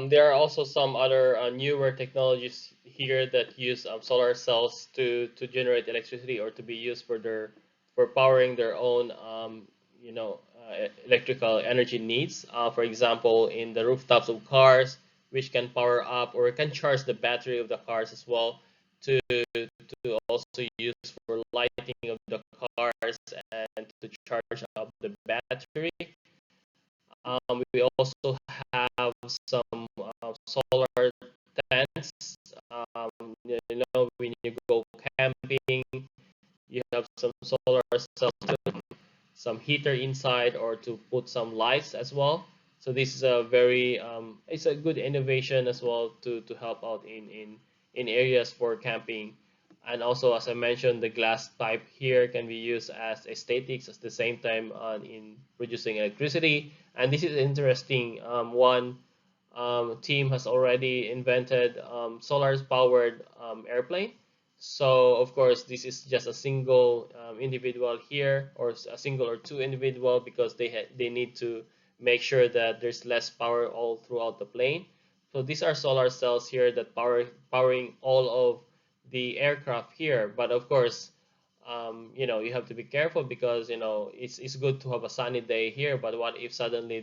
There are also some other newer technologies here that use solar cells to generate electricity or to be used for their for powering their own electrical energy needs. For example, in the rooftops of cars, which can power up or can charge the battery of the cars as well to also use for lighting of the cars and to charge up the battery. We also have some solar tents. When you go camping, you have some solar cells, some heater inside, or to put some lights as well. So this is a very it's a good innovation as well to help out in areas for camping. And also, as I mentioned, the glass type here can be used as aesthetics at the same time in producing electricity. And this is interesting. One team has already invented solar-powered airplane. So of course, this is just a single individual here, or a single or two individual, because they need to make sure that there's less power all throughout the plane. So these are solar cells here that powering all of the aircraft here. But of course, you have to be careful because it's good to have a sunny day here. But what if suddenly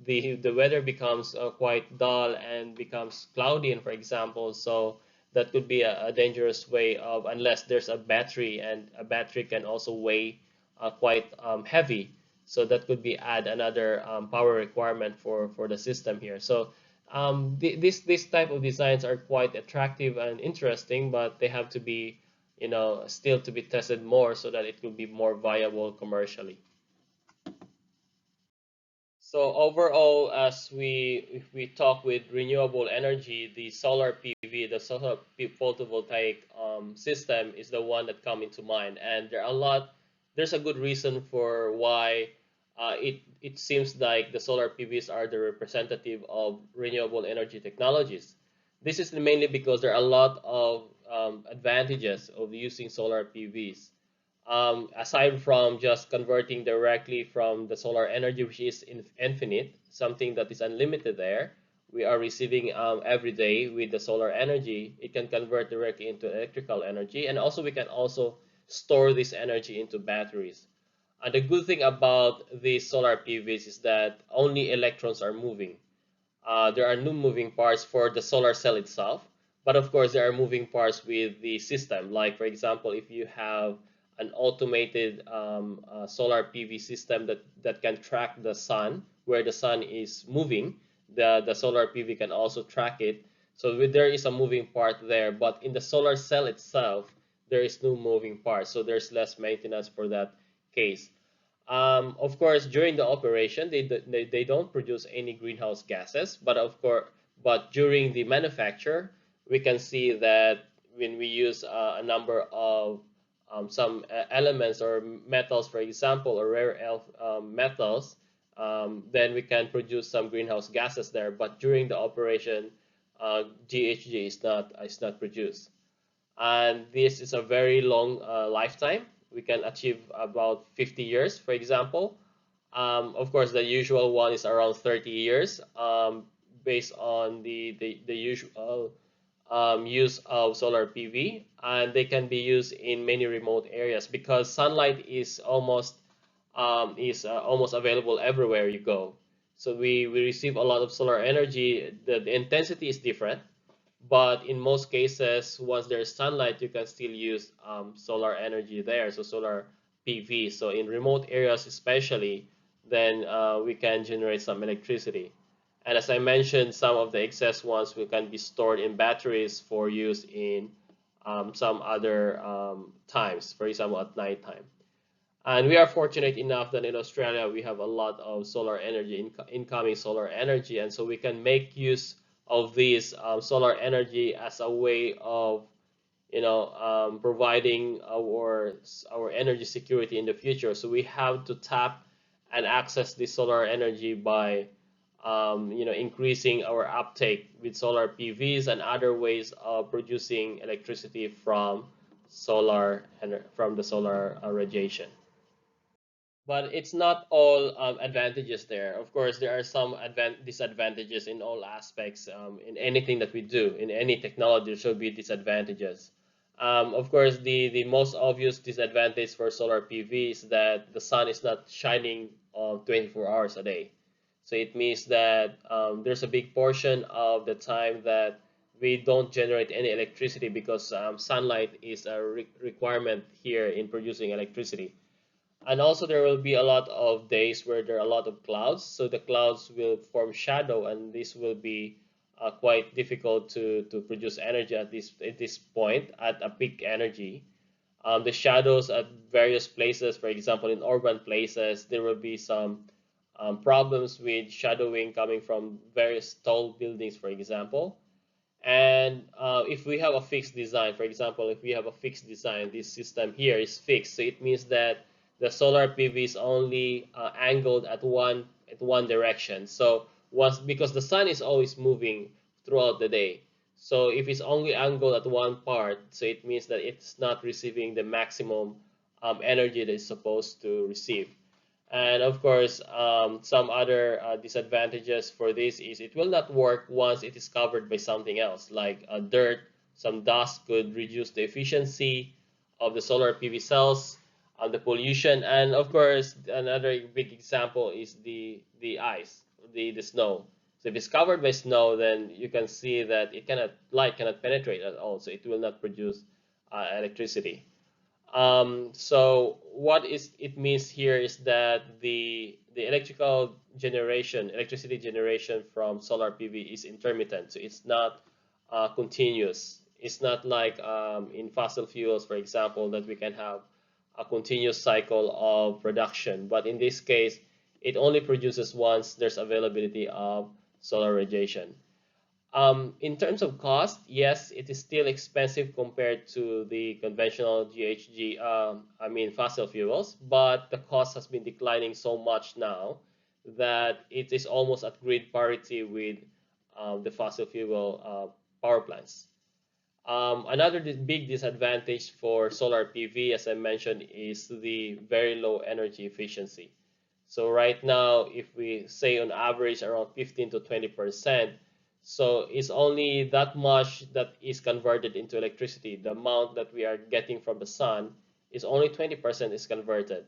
the weather becomes quite dull and becomes cloudy, and for example, so that could be a dangerous way of, unless there's a battery, and a battery can also weigh quite heavy, so that could be add another power requirement for the system here. So this type of designs are quite attractive and interesting, but they have to be still to be tested more so that it will be more viable commercially. So overall, if we talk with renewable energy, the solar PV, the solar photovoltaic system is the one that come into mind, and there's a good reason for why it seems like the solar PVs are the representative of renewable energy technologies. This is mainly because there are a lot of advantages of using solar PVs. Aside from just converting directly from the solar energy, which is infinite, something that is unlimited there, we are receiving every day with the solar energy. It can convert directly into electrical energy, and also we can also store this energy into batteries. And the good thing about these solar PVs is that only electrons are moving. There are no moving parts for the solar cell itself, but of course there are moving parts with the system. Like for example, if you have an automated solar PV system that can track the sun, where the sun is moving, the solar PV can also track it. So there is a moving part there, but in the solar cell itself, there is no moving part. So there's less maintenance for that case. Of course, during the operation, they don't produce any greenhouse gases, but of course, but during the manufacture, we can see that when we use a number of some elements or metals, for example, or rare earth metals, then we can produce some greenhouse gases there. But during the operation, GHG is not produced, and this is a very long lifetime. We can achieve about 50 years, for example. Of course, the usual one is around 30 years, based on the usual use of solar PV, and they can be used in many remote areas because sunlight is almost available everywhere you go. So we receive a lot of solar energy. The intensity is different, but in most cases, once there's sunlight, you can still use solar energy there, so solar PV. So in remote areas especially, then we can generate some electricity. And as I mentioned, some of the excess ones can be stored in batteries for use in some other times, for example, at nighttime. And we are fortunate enough that in Australia we have a lot of solar energy, incoming solar energy, and so we can make use of this solar energy as a way of providing our energy security in the future. So we have to tap and access this solar energy by increasing our uptake with solar PVs and other ways of producing electricity from the solar radiation. but it's not all advantages there. Of course, there are some disadvantages in all aspects. In anything that we do, in any technology, there should be disadvantages. Of course, the most obvious disadvantage for solar PV is that the sun is not shining 24 hours a day. So it means that there's a big portion of the time that we don't generate any electricity because sunlight is a requirement here in producing electricity. And also there will be a lot of days where there are a lot of clouds, so the clouds will form shadow, and this will be quite difficult to produce energy at this point at a peak energy. The shadows at various places, for example, in urban places, there will be some problems with shadowing coming from various tall buildings, for example. And if we have a fixed design, for example, if we have a fixed design, this system here is fixed. So it means that the solar PV is only angled at one direction. So once because the sun is always moving throughout the day. So if it's only angled at one part, so it means that it's not receiving the maximum energy that it's supposed to receive. And of course, some other disadvantages for this is it will not work once it is covered by something else, like dirt. Some dust could reduce the efficiency of the solar PV cells, the pollution, and of course, another big example is the ice, the snow. So if it's covered by snow, then you can see that it cannot light cannot penetrate at all, so it will not produce electricity. So what is it means here is that the electricity generation from solar PV is intermittent. So it's not continuous. It's not like in fossil fuels, for example, that we can have a continuous cycle of production. But in this case, it only produces once there's availability of solar radiation. In terms of cost, yes, it is still expensive compared to the conventional GHG, I mean fossil fuels, but the cost has been declining so much now that it is almost at grid parity with the fossil fuel power plants. Another big disadvantage for solar PV, as I mentioned, is the very low energy efficiency. So right now, if we say on average around 15 to 20%, so it's only that much that is converted into electricity. The amount that we are getting from the sun is only 20% is converted.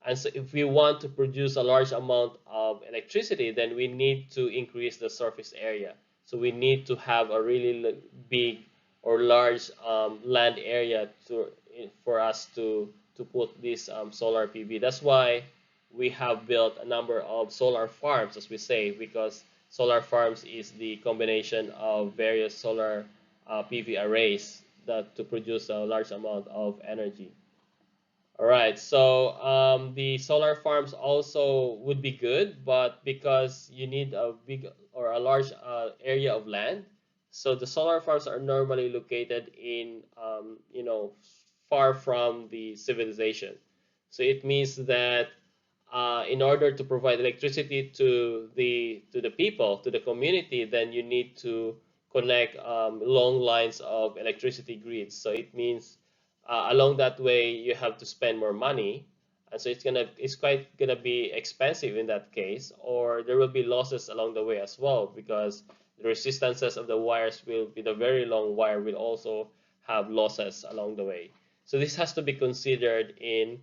And so if we want to produce a large amount of electricity, then we need to increase the surface area. So we need to have a really big or large land area for us to put this solar PV. That's why we have built a number of solar farms, as we say, because solar farms is the combination of various solar PV arrays that to produce a large amount of energy. All right, so the solar farms also would be good, but because you need a big or a large area of land, so the solar farms are normally located in, far from the civilization. So it means that in order to provide electricity to the people, to the community, then you need to connect long lines of electricity grids. So it means along that way you have to spend more money, and so it's quite gonna be expensive in that case, or there will be losses along the way as well because the resistances of the wires will be the very long wire will also have losses along the way. So this has to be considered in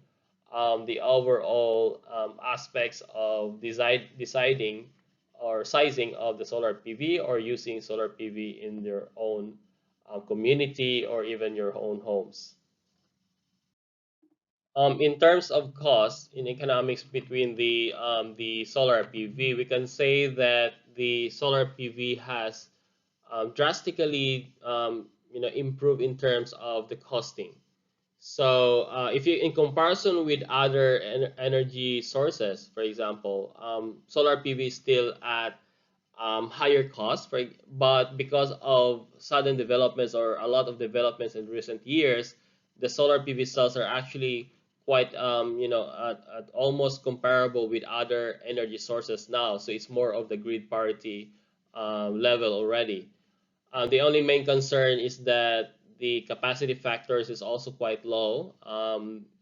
the overall aspects of deciding or sizing of the solar PV or using solar PV in your own community or even your own homes. In terms of cost in economics between the solar PV, we can say that the solar PV has drastically improved in terms of the costing. So if you in comparison with other energy sources, for example, solar PV is still at higher cost, but because of sudden developments or a lot of developments in recent years, the solar PV cells are actually quite at almost comparable with other energy sources now. So it's more of the grid parity level already. The only main concern is that the capacity factors is also quite low.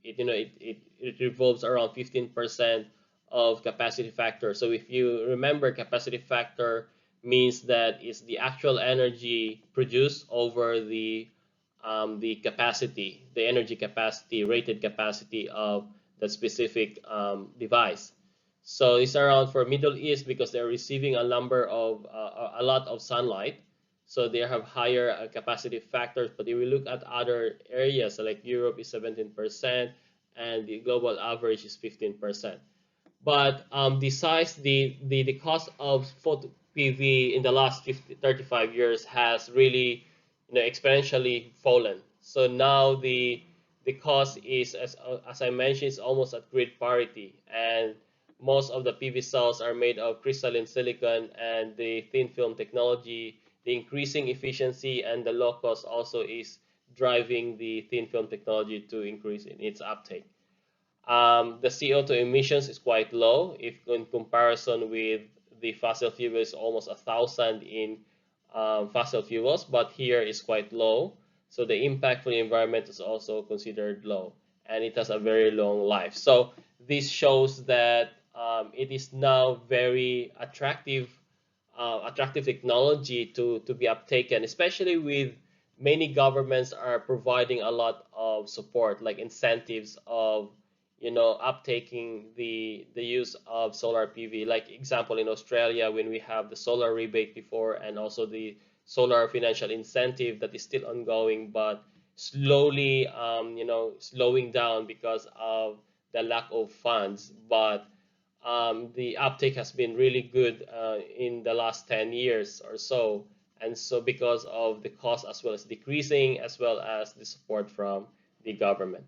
It revolves around 15% of capacity factor. So if you remember, capacity factor means that it's the actual energy produced over the capacity, the energy capacity, rated capacity of the specific device. So it's around for Middle East because they're receiving a lot of sunlight, so they have higher capacity factors. But if we look at other areas, like Europe is 17%, and the global average is 15%. But the cost of photo PV in the last 35 years has really, exponentially fallen. So now the cost is, as I mentioned, is almost at grid parity, and most of the PV cells are made of crystalline silicon, and the thin film technology, the increasing efficiency and the low cost also is driving the thin film technology to increase in its uptake. The CO2 emissions is quite low if in comparison with the fossil fuels, almost 1,000 in fossil fuels, but here is quite low. So the impact for the environment is also considered low, and it has a very long life. So this shows that it is now very attractive technology to be uptaken, especially with many governments are providing a lot of support, like incentives of uptaking the use of solar PV. Like example, in Australia, when we have the solar rebate before, and also the solar financial incentive that is still ongoing, but slowly slowing down because of the lack of funds. But the uptake has been really good in the last 10 years or so. And so because of the cost as well as decreasing, as well as the support from the government.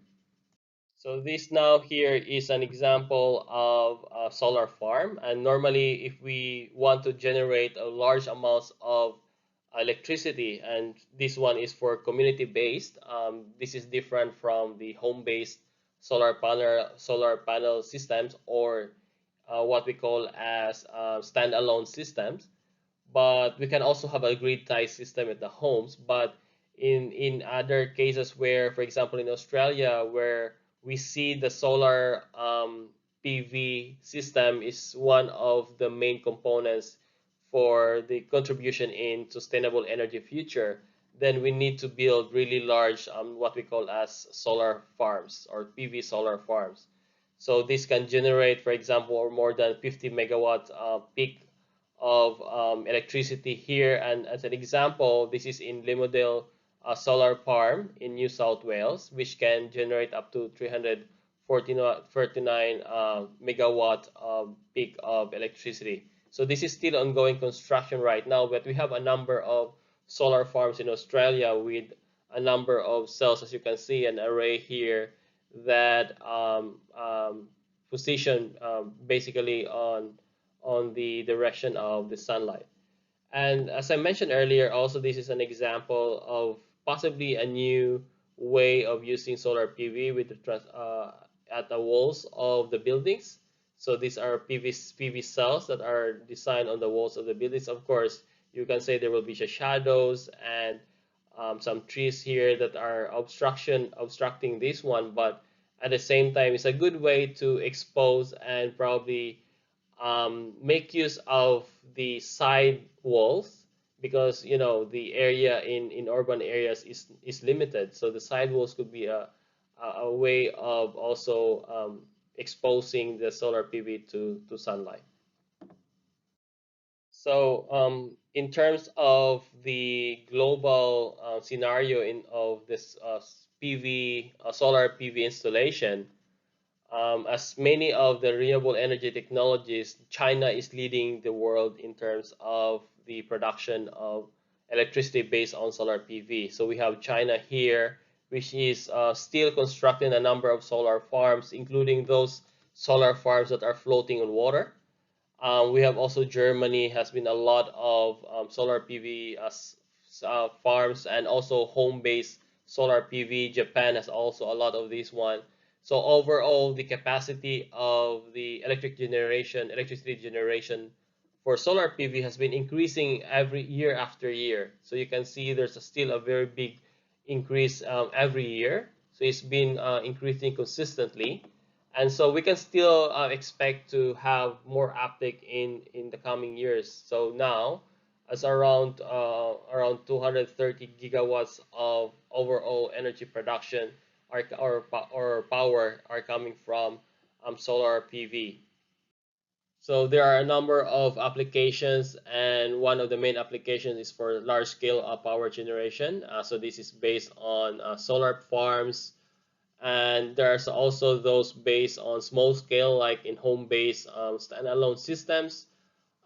So this now here is an example of a solar farm. And normally, if we want to generate a large amounts of electricity, and this one is for community-based, this is different from the home-based solar panel systems, or what we call as standalone systems. But we can also have a grid tie system at the homes. But in other cases where, for example, in Australia, where we see the solar PV system is one of the main components for the contribution in sustainable energy future, then we need to build really large what we call as solar farms or PV solar farms. So this can generate, for example, more than 50 megawatt peak of electricity here. And as an example, this is in Limodale Solar Farm in New South Wales, which can generate up to 349 megawatt peak of electricity. So this is still ongoing construction right now, but we have a number of solar farms in Australia with a number of cells, as you can see, an array here that position basically on the direction of the sunlight. And as I mentioned earlier, also this is an example of possibly a new way of using solar PV with at the walls of the buildings. So these are PV cells that are designed on the walls of the buildings. Of course, you can say there will be shadows and some trees here that are obstructing this one, but at the same time, it's a good way to expose and probably make use of the side walls, because the area in urban areas is limited. So the side walls could be a way of also exposing the solar PV to sunlight. So in terms of the global scenario of this PV solar PV installation, as many of the renewable energy technologies, China is leading the world in terms of the production of electricity based on solar PV. So we have China here, which is still constructing a number of solar farms, including those solar farms that are floating on water. We have also Germany has been a lot of solar PV farms, and also home-based solar PV. Japan has also a lot of these one. So overall, the capacity of the electricity generation for solar PV has been increasing every year after year. So you can see there's still a very big increase every year. So it's been increasing consistently, and so we can still expect to have more uptake in the coming years. So now, as around 230 gigawatts of overall energy production or power are coming from solar PV. So there are a number of applications, and one of the main applications is for large-scale power generation. So this is based on solar farms, and there's also those based on small scale, like in home-based standalone systems.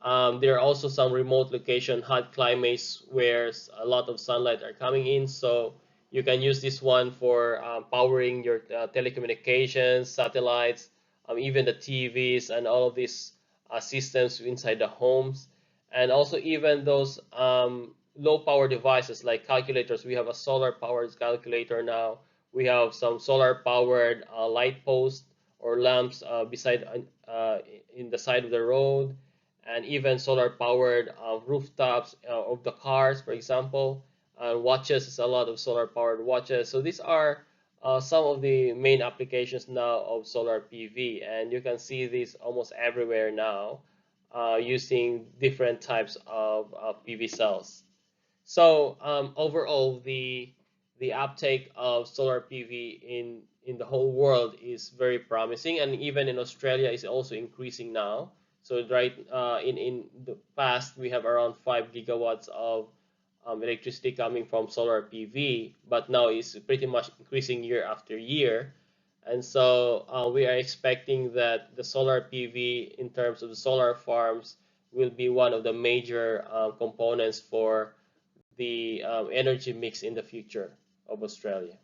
There are also some remote location hot climates where a lot of sunlight are coming in, so you can use this one for powering your telecommunications, satellites, even the TVs and all of these systems inside the homes, and also even those low power devices like calculators. We have a solar powered calculator now. We have some solar powered light posts or lamps beside in the side of the road, and even solar powered rooftops of the cars, for example. Watches is a lot of solar powered watches. So these are some of the main applications now of solar PV, and you can see this almost everywhere now using different types of PV cells. So overall, the uptake of solar PV in the whole world is very promising, and even in Australia is also increasing now. So right in the past, we have around 5 gigawatts of electricity coming from solar PV, but now it's pretty much increasing year after year. And so we are expecting that the solar PV, in terms of the solar farms, will be one of the major components for the energy mix in the future of Australia.